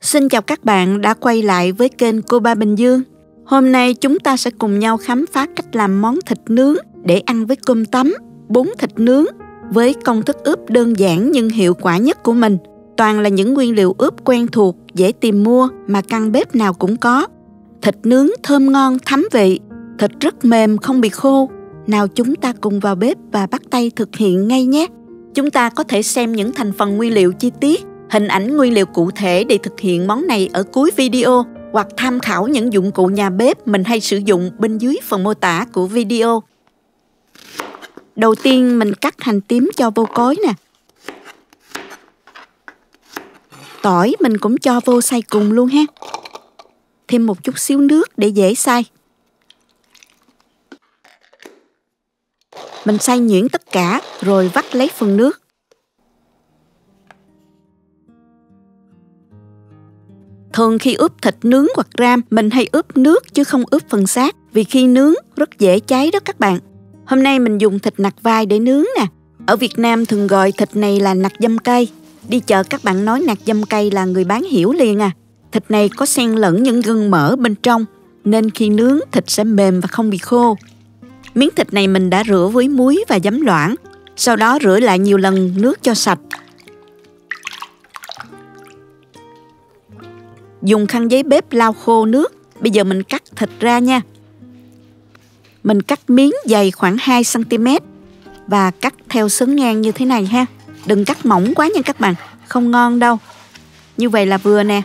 Xin chào các bạn đã quay lại với kênh Cô Ba Bình Dương. Hôm nay chúng ta sẽ cùng nhau khám phá cách làm món thịt nướng để ăn với cơm tấm, bún thịt nướng với công thức ướp đơn giản nhưng hiệu quả nhất của mình. Toàn là những nguyên liệu ướp quen thuộc, dễ tìm mua mà căn bếp nào cũng có. Thịt nướng thơm ngon, thấm vị, thịt rất mềm không bị khô. Nào chúng ta cùng vào bếp và bắt tay thực hiện ngay nhé. Chúng ta có thể xem những thành phần nguyên liệu chi tiết, hình ảnh nguyên liệu cụ thể để thực hiện món này ở cuối video hoặc tham khảo những dụng cụ nhà bếp mình hay sử dụng bên dưới phần mô tả của video. Đầu tiên mình cắt hành tím cho vô cối nè. Tỏi mình cũng cho vô xay cùng luôn ha. Thêm một chút xíu nước để dễ xay. Mình xay nhuyễn tất cả rồi vắt lấy phần nước. Thường khi ướp thịt nướng hoặc ram, mình hay ướp nước chứ không ướp phần xác, vì khi nướng rất dễ cháy đó các bạn. Hôm nay mình dùng thịt nạc vai để nướng nè. Ở Việt Nam thường gọi thịt này là nạc dăm cây. Đi chợ các bạn nói nạc dăm cây là người bán hiểu liền à. Thịt này có xen lẫn những gân mỡ bên trong, nên khi nướng thịt sẽ mềm và không bị khô. Miếng thịt này mình đã rửa với muối và giấm loãng, sau đó rửa lại nhiều lần nước cho sạch. Dùng khăn giấy bếp lau khô nước. Bây giờ mình cắt thịt ra nha. Mình cắt miếng dày khoảng 2 cm và cắt theo xứng ngang như thế này ha. Đừng cắt mỏng quá nha các bạn, không ngon đâu. Như vậy là vừa nè.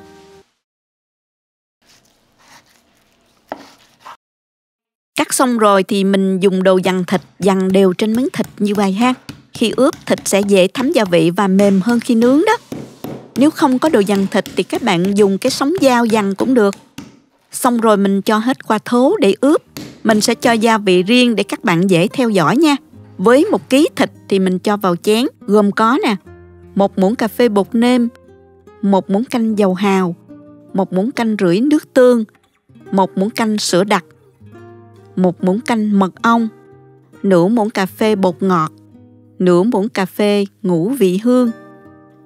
Cắt xong rồi thì mình dùng đồ dằn thịt dằn đều trên miếng thịt như vậy ha. Khi ướp thịt sẽ dễ thấm gia vị và mềm hơn khi nướng đó. Nếu không có đồ dằn thịt thì các bạn dùng cái sống dao dằn cũng được. Xong rồi mình cho hết qua thố để ướp. Mình sẽ cho gia vị riêng để các bạn dễ theo dõi nha. Với 1 kg thịt thì mình cho vào chén gồm có nè, 1 muỗng cà phê bột nêm, 1 muỗng canh dầu hào, 1 muỗng canh rưỡi nước tương, 1 muỗng canh sữa đặc, 1 muỗng canh mật ong, nửa muỗng cà phê bột ngọt, nửa muỗng cà phê ngũ vị hương,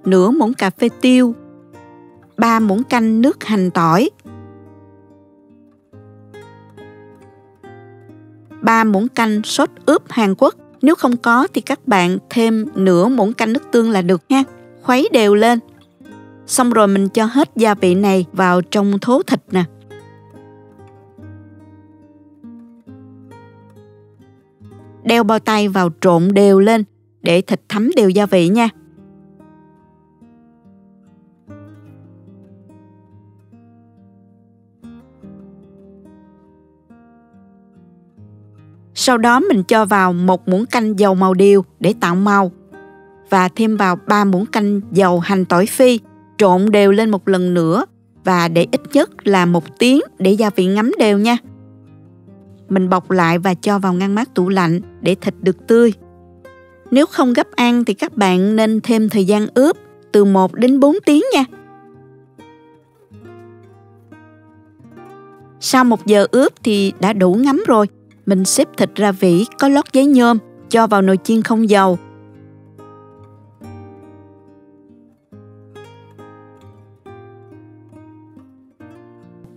nửa muỗng cà phê tiêu, 3 muỗng canh nước hành tỏi, 3 muỗng canh sốt ướp Hàn Quốc. Nếu không có thì các bạn thêm nửa muỗng canh nước tương là được ha. Khuấy đều lên. Xong rồi mình cho hết gia vị này vào trong thố thịt nè. Đeo bao tay vào trộn đều lên để thịt thấm đều gia vị nha. Sau đó mình cho vào 1 muỗng canh dầu màu điều để tạo màu và thêm vào 3 muỗng canh dầu hành tỏi phi, trộn đều lên một lần nữa và để ít nhất là 1 tiếng để gia vị ngấm đều nha. Mình bọc lại và cho vào ngăn mát tủ lạnh để thịt được tươi. Nếu không gấp ăn thì các bạn nên thêm thời gian ướp từ 1 đến 4 tiếng nha. Sau 1 giờ ướp thì đã đủ ngấm rồi. Mình xếp thịt ra vỉ có lót giấy nhôm, cho vào nồi chiên không dầu.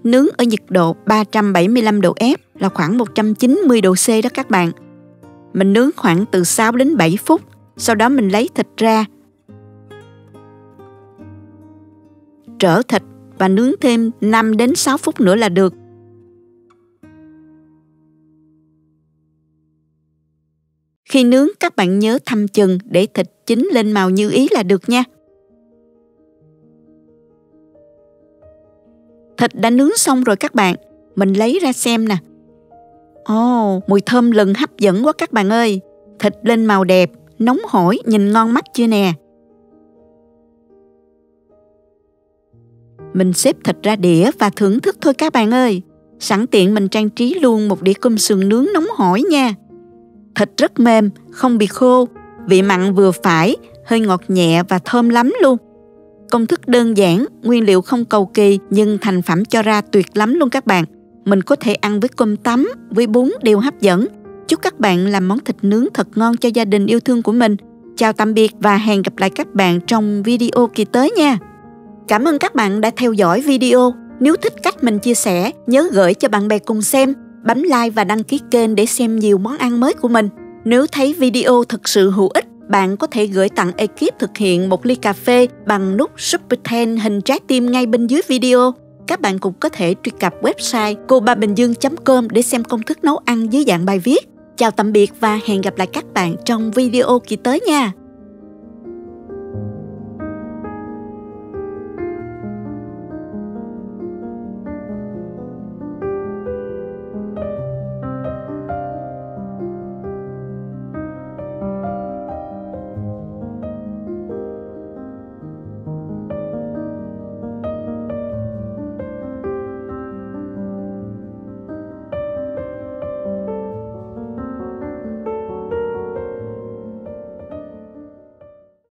Nướng ở nhiệt độ 375 độ F là khoảng 190 độ C đó các bạn. Mình nướng khoảng từ 6 đến 7 phút, sau đó mình lấy thịt ra. Trở thịt và nướng thêm 5 đến 6 phút nữa là được. Khi nướng các bạn nhớ thăm chừng để thịt chín lên màu như ý là được nha. Thịt đã nướng xong rồi các bạn. Mình lấy ra xem nè. Mùi thơm lừng hấp dẫn quá các bạn ơi. Thịt lên màu đẹp, nóng hổi, nhìn ngon mắt chưa nè. Mình xếp thịt ra đĩa và thưởng thức thôi các bạn ơi. Sẵn tiện mình trang trí luôn một đĩa cơm sườn nướng nóng hổi nha. Thịt rất mềm, không bị khô, vị mặn vừa phải, hơi ngọt nhẹ và thơm lắm luôn. Công thức đơn giản, nguyên liệu không cầu kỳ nhưng thành phẩm cho ra tuyệt lắm luôn các bạn. Mình có thể ăn với cơm tấm, với bún đều hấp dẫn. Chúc các bạn làm món thịt nướng thật ngon cho gia đình yêu thương của mình. Chào tạm biệt và hẹn gặp lại các bạn trong video kỳ tới nha. Cảm ơn các bạn đã theo dõi video. Nếu thích cách mình chia sẻ, nhớ gửi cho bạn bè cùng xem, bấm like và đăng ký kênh để xem nhiều món ăn mới của mình. Nếu thấy video thực sự hữu ích, bạn có thể gửi tặng ekip thực hiện một ly cà phê bằng nút Super Thanks hình trái tim ngay bên dưới video. Các bạn cũng có thể truy cập website cobabinhdương.com để xem công thức nấu ăn dưới dạng bài viết. Chào tạm biệt và hẹn gặp lại các bạn trong video kỳ tới nha!